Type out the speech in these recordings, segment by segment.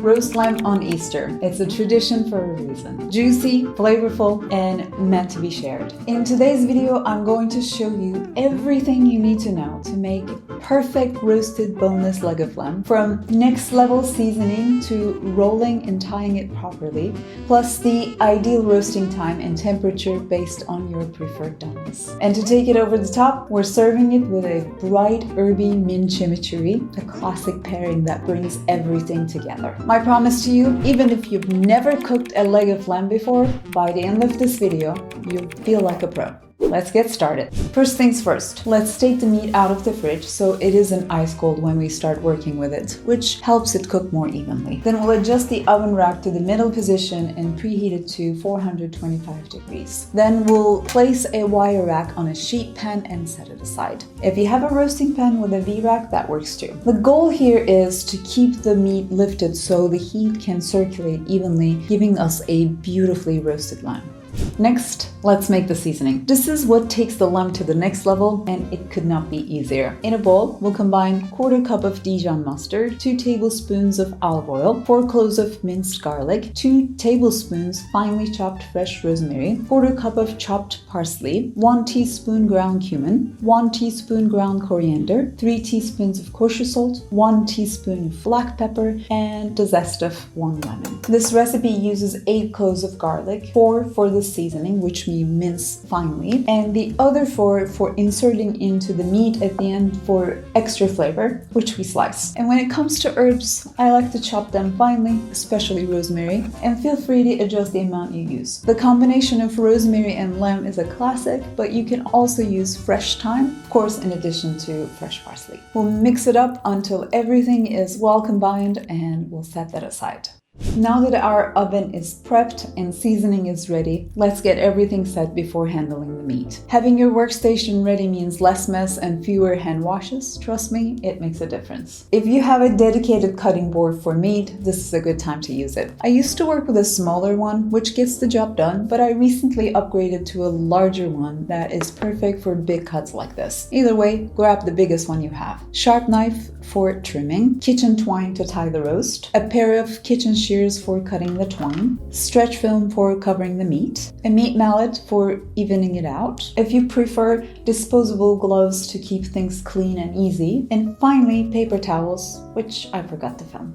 Roast lamb on Easter. It's a tradition for a reason. Juicy, flavorful, and meant to be shared. In today's video, I'm going to show you everything you need to know to make perfect roasted boneless leg of lamb, from next level seasoning to rolling and tying it properly, plus the ideal roasting time and temperature based on your preferred doneness. And to take it over the top, we're serving it with a bright herby mint chimichurri, a classic pairing that brings everything together. My promise to you, even if you've never cooked a leg of lamb before, by the end of this video, you'll feel like a pro. Let's get started. First things first, let's take the meat out of the fridge so it isn't ice cold when we start working with it, which helps it cook more evenly. Then we'll adjust the oven rack to the middle position and preheat it to 425 degrees. Then we'll place a wire rack on a sheet pan and set it aside. If you have a roasting pan with a V-rack, that works too. The goal here is to keep the meat lifted so the heat can circulate evenly, giving us a beautifully roasted lamb. Next, let's make the seasoning. This is what takes the lamb to the next level, and it could not be easier. In a bowl, we'll combine 1/4 cup of Dijon mustard, 2 tablespoons of olive oil, 4 cloves of minced garlic, 2 tablespoons finely chopped fresh rosemary, 1/4 cup of chopped parsley, 1 teaspoon ground cumin, 1 teaspoon ground coriander, 3 teaspoons of kosher salt, 1 teaspoon of black pepper, and the zest of 1 lemon. This recipe uses 8 cloves of garlic, 4 for the seasoning, which we mince finely, and the other 4 for inserting into the meat at the end for extra flavor, which we slice. And when it comes to herbs, I like to chop them finely, especially rosemary, and feel free to adjust the amount you use. The combination of rosemary and lamb is a classic, but you can also use fresh thyme, of course, in addition to fresh parsley. We'll mix it up until everything is well combined, and we'll set that aside. Now that our oven is prepped and seasoning is ready, let's get everything set before handling the meat. Having your workstation ready means less mess and fewer hand washes. Trust me, it makes a difference. If you have a dedicated cutting board for meat, this is a good time to use it. I used to work with a smaller one, which gets the job done, but I recently upgraded to a larger one that is perfect for big cuts like this. Either way, grab the biggest one you have. Sharp knife for trimming, kitchen twine to tie the roast, a pair of kitchen shears for cutting the twine, stretch film for covering the meat, a meat mallet for evening it out, if you prefer, disposable gloves to keep things clean and easy, and finally paper towels, which I forgot to film.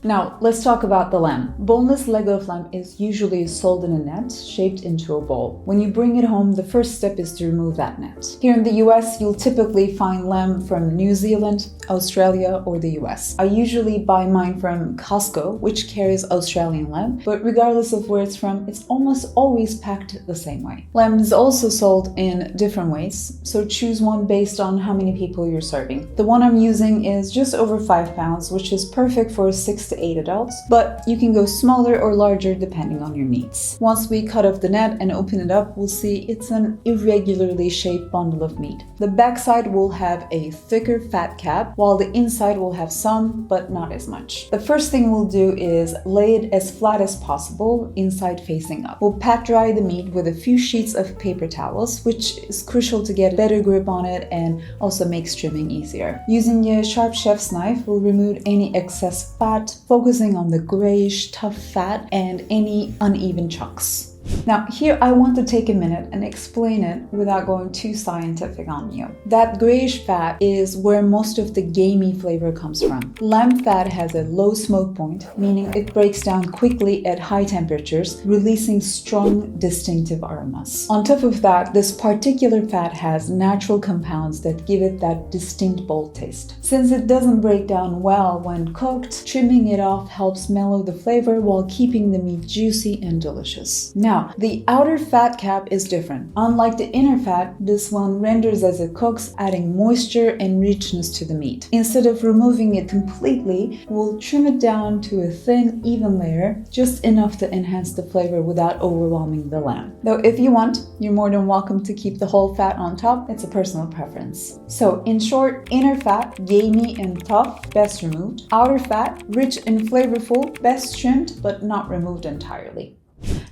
Now, let's talk about the lamb. Boneless leg of lamb is usually sold in a net shaped into a bowl. When you bring it home, the first step is to remove that net. Here in the US, you'll typically find lamb from New Zealand, Australia, or the US. I usually buy mine from Costco, which carries Australian lamb, but regardless of where it's from, it's almost always packed the same way. Lamb is also sold in different ways, so choose one based on how many people you're serving. The one I'm using is just over 5 pounds, which is perfect for 6 to 8 adults, but you can go smaller or larger depending on your needs. Once we cut off the net and open it up, we'll see it's an irregularly shaped bundle of meat. The backside will have a thicker fat cap, while the inside will have some, but not as much. The first thing we'll do is lay it as flat as possible, inside facing up. We'll pat dry the meat with a few sheets of paper towels, which is crucial to get a better grip on it and also makes trimming easier. Using a sharp chef's knife, we'll remove any excess fat, focusing on the grayish, tough fat and any uneven chunks. Now, here I want to take a minute and explain it without going too scientific on you. That grayish fat is where most of the gamey flavor comes from. Lamb fat has a low smoke point, meaning it breaks down quickly at high temperatures, releasing strong, distinctive aromas. On top of that, this particular fat has natural compounds that give it that distinct bold taste. Since it doesn't break down well when cooked, trimming it off helps mellow the flavor while keeping the meat juicy and delicious. Now, the outer fat cap is different. Unlike the inner fat, this one renders as it cooks, adding moisture and richness to the meat. Instead of removing it completely, we'll trim it down to a thin, even layer, just enough to enhance the flavor without overwhelming the lamb. Though if you want, you're more than welcome to keep the whole fat on top. It's a personal preference. So, in short, inner fat, gamey and tough, best removed. Outer fat, rich and flavorful, best trimmed, but not removed entirely.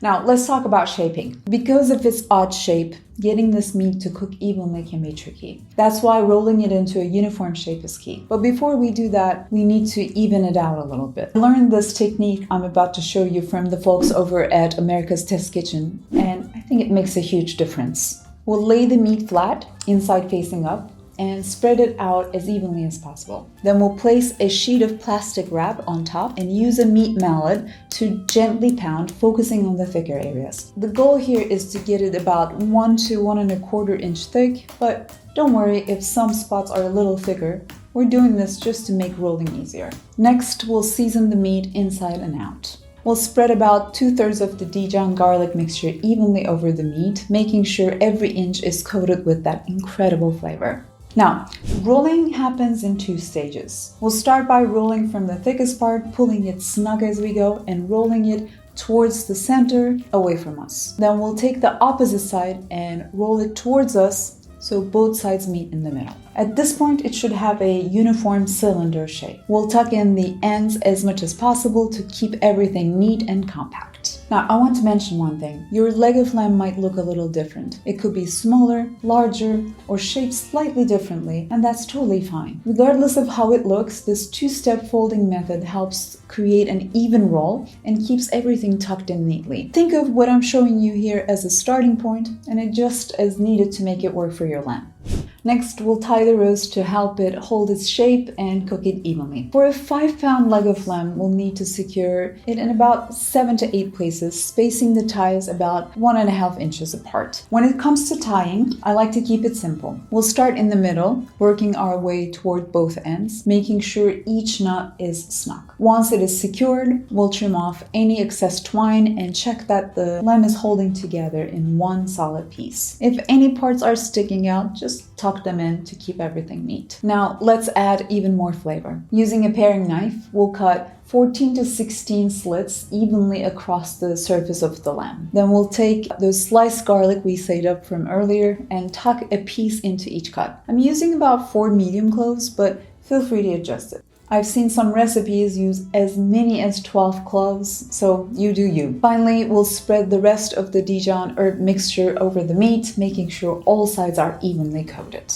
Now, let's talk about shaping. Because of its odd shape, getting this meat to cook evenly can be tricky. That's why rolling it into a uniform shape is key. But before we do that, we need to even it out a little bit. I learned this technique I'm about to show you from the folks over at America's Test Kitchen, and I think it makes a huge difference. We'll lay the meat flat, inside facing up, and spread it out as evenly as possible. Then we'll place a sheet of plastic wrap on top and use a meat mallet to gently pound, focusing on the thicker areas. The goal here is to get it about 1 to 1¼ inch thick, but don't worry if some spots are a little thicker. We're doing this just to make rolling easier. Next, we'll season the meat inside and out. We'll spread about 2/3 of the Dijon garlic mixture evenly over the meat, making sure every inch is coated with that incredible flavor. Now, rolling happens in 2 stages. We'll start by rolling from the thickest part, pulling it snug as we go, and rolling it towards the center, away from us. Then we'll take the opposite side and roll it towards us, so both sides meet in the middle. At this point, it should have a uniform cylinder shape. We'll tuck in the ends as much as possible to keep everything neat and compact. Now, I want to mention one thing. Your leg of lamb might look a little different. It could be smaller, larger, or shaped slightly differently, and that's totally fine. Regardless of how it looks, this 2-step folding method helps create an even roll and keeps everything tucked in neatly. Think of what I'm showing you here as a starting point and adjust as needed to make it work for your lamb. Next, we'll tie the roast to help it hold its shape and cook it evenly. For a 5-pound leg of lamb, we'll need to secure it in about 7 to 8 places, spacing the ties about 1½ inches apart. When it comes to tying, I like to keep it simple. We'll start in the middle, working our way toward both ends, making sure each knot is snug. Once it is secured, we'll trim off any excess twine and check that the lamb is holding together in one solid piece. If any parts are sticking out, just tuck them in to keep everything neat. Now, let's add even more flavor. Using a paring knife, we'll cut 14 to 16 slits evenly across the surface of the lamb. Then we'll take those sliced garlic we saved up from earlier and tuck a piece into each cut. I'm using about 4 medium cloves, but feel free to adjust it. I've seen some recipes use as many as 12 cloves, so you do you. Finally, we'll spread the rest of the Dijon herb mixture over the meat, making sure all sides are evenly coated.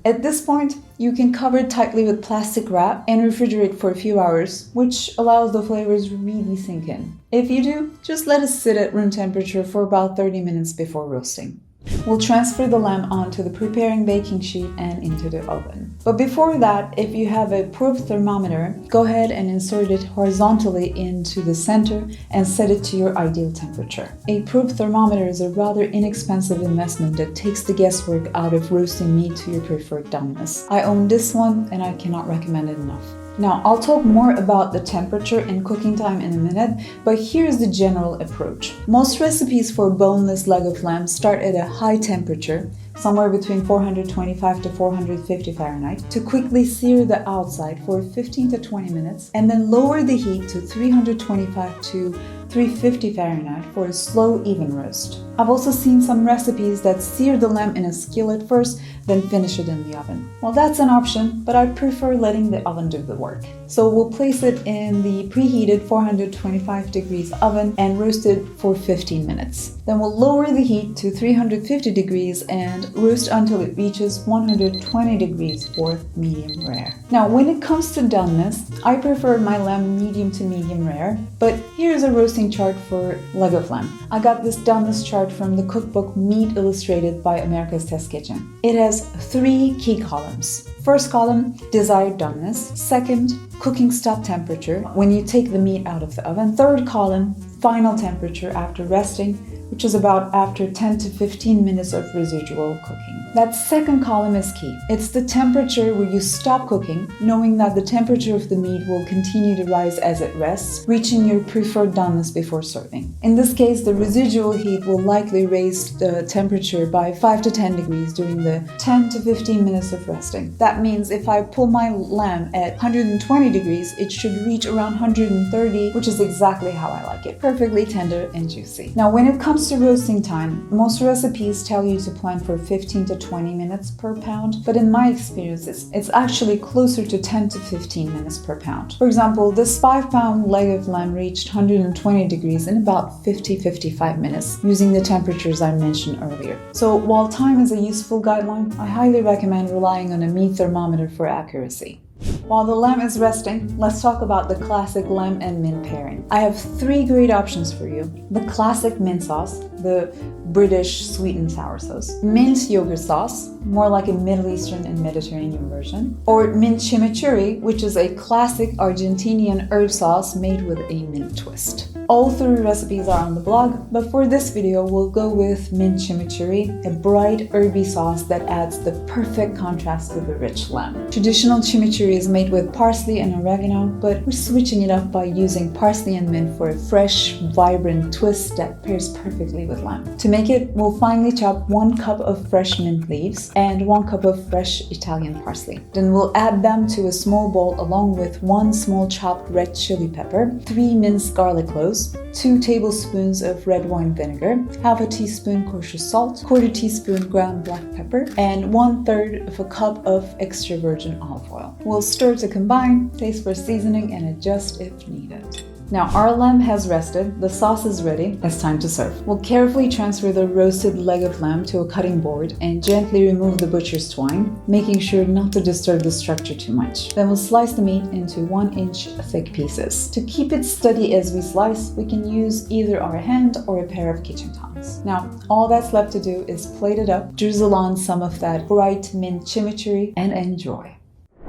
At this point, you can cover it tightly with plastic wrap and refrigerate for a few hours, which allows the flavors really sink in. If you do, just let it sit at room temperature for about 30 minutes before roasting. We'll transfer the lamb onto the preparing baking sheet and into the oven. But before that, if you have a probe thermometer, go ahead and insert it horizontally into the center and set it to your ideal temperature. A probe thermometer is a rather inexpensive investment that takes the guesswork out of roasting meat to your preferred doneness. I own this one and I cannot recommend it enough. Now, I'll talk more about the temperature and cooking time in a minute, but here's the general approach. Most recipes for boneless leg of lamb start at a high temperature, somewhere between 425 to 450 Fahrenheit, to quickly sear the outside for 15 to 20 minutes, and then lower the heat to 325 to 350 Fahrenheit for a slow, even roast. I've also seen some recipes that sear the lamb in a skillet first, then finish it in the oven. Well, that's an option, but I prefer letting the oven do the work. So we'll place it in the preheated 425 degrees oven and roast it for 15 minutes. Then we'll lower the heat to 350 degrees and roast until it reaches 120 degrees for medium rare. Now, when it comes to doneness, I prefer my lamb medium to medium rare, but here's a roasting chart for leg of lamb. I got this doneness chart from the cookbook Meat Illustrated by America's Test Kitchen. It has 3 key columns. First column, desired doneness. Second, cooking stop temperature, when you take the meat out of the oven. Third column, final temperature after resting, which is about after 10 to 15 minutes of residual cooking. That second column is key. It's the temperature where you stop cooking, knowing that the temperature of the meat will continue to rise as it rests, reaching your preferred doneness before serving. In this case, the residual heat will likely raise the temperature by 5 to 10 degrees during the 10 to 15 minutes of resting. That means if I pull my lamb at 120 120 degrees, it should reach around 130, which is exactly how I like it. Perfectly tender and juicy. Now, when it comes to roasting time, most recipes tell you to plan for 15 to 20 minutes per pound, but in my experience, it's actually closer to 10 to 15 minutes per pound. For example, this 5-pound leg of lamb reached 120 degrees in about 50-55 minutes, using the temperatures I mentioned earlier. So while time is a useful guideline, I highly recommend relying on a meat thermometer for accuracy. While the lamb is resting, let's talk about the classic lamb and mint pairing. I have 3 great options for you. The classic mint sauce, the British sweet and sour sauce, mint yogurt sauce, more like a Middle Eastern and Mediterranean version, or mint chimichurri, which is a classic Argentinian herb sauce made with a mint twist. All 3 recipes are on the blog, but for this video we'll go with mint chimichurri, a bright herby sauce that adds the perfect contrast to the rich lamb. Traditional chimichurri is made with parsley and oregano, but we're switching it up by using parsley and mint for a fresh, vibrant twist that pairs perfectly with lamb. To make it, we'll finely chop 1 cup of fresh mint leaves and 1 cup of fresh Italian parsley. Then we'll add them to a small bowl along with 1 small chopped red chili pepper, 3 minced garlic cloves, 2 tablespoons of red wine vinegar, half a teaspoon kosher salt, 1/4 teaspoon ground black pepper, and 1/3 of a cup of extra virgin olive oil. We'll stir to combine, taste for seasoning, and adjust if needed. Now our lamb has rested, the sauce is ready, it's time to serve. We'll carefully transfer the roasted leg of lamb to a cutting board and gently remove the butcher's twine, making sure not to disturb the structure too much. Then we'll slice the meat into 1-inch thick pieces. To keep it steady as we slice, we can use either our hand or a pair of kitchen tongs. Now, all that's left to do is plate it up, drizzle on some of that bright mint chimichurri, and enjoy.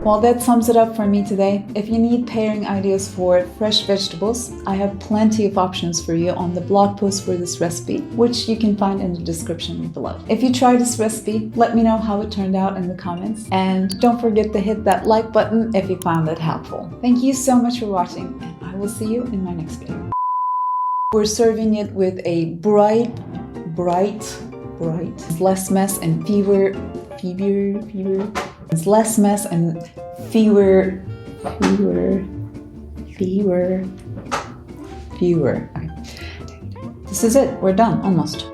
Well, that sums it up for me today. If you need pairing ideas for fresh vegetables, I have plenty of options for you on the blog post for this recipe, which you can find in the description below. If you try this recipe, let me know how it turned out in the comments, and don't forget to hit that like button if you found it helpful. Thank you so much for watching, and I will see you in my next video. We're serving it with a bright, less mess and fewer. It's less mess and fewer. This is it. We're done, almost.